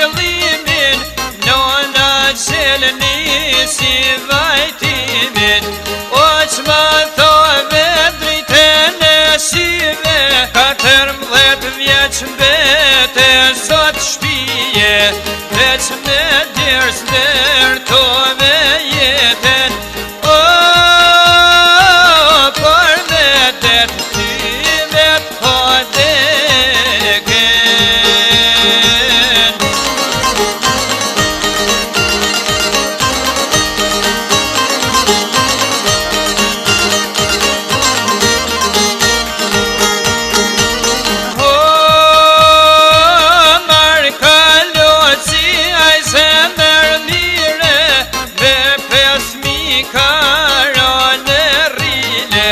qëllimin, nona qelni si vajtimin. O që më thove drejten e shive, 14 vjeç mbete sot shpije, veç me djerës ndërtove jeten. O, për vetet ty vet po deken. O, marka loci aj zemër mire, me 5.000 kara në rrile.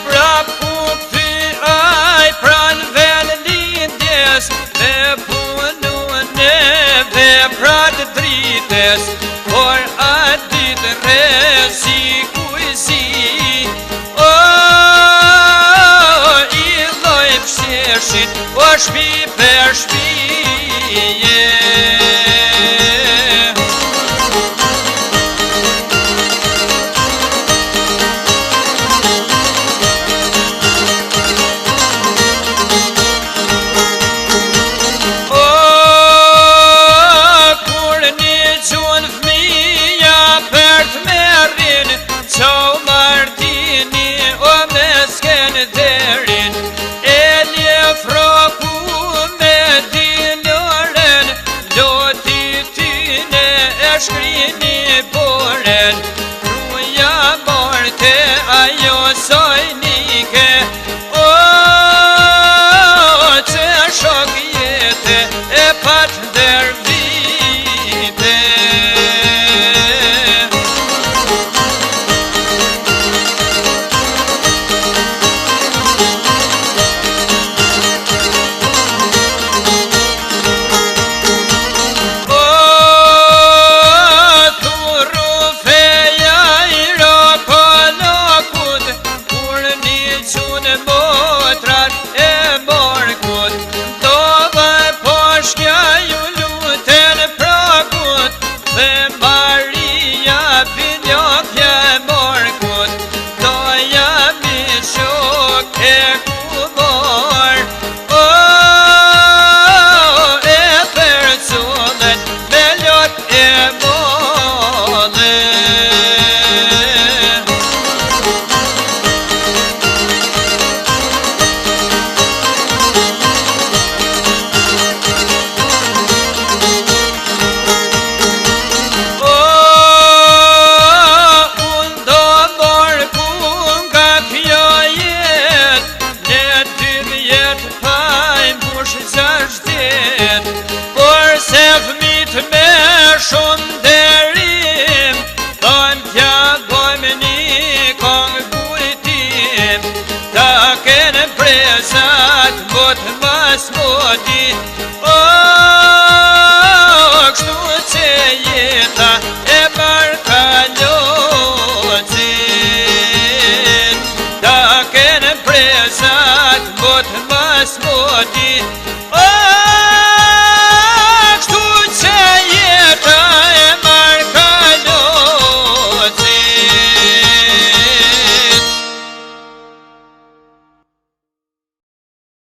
Prap u kthy aj pran ven lindjes, me punu në veprat drites, por atë ditë resi kujsi. O, i lloj psheshit, o shpi për shpije. Qau martini o mesken derin, e një froku me diloren, loti tyne e shkrini.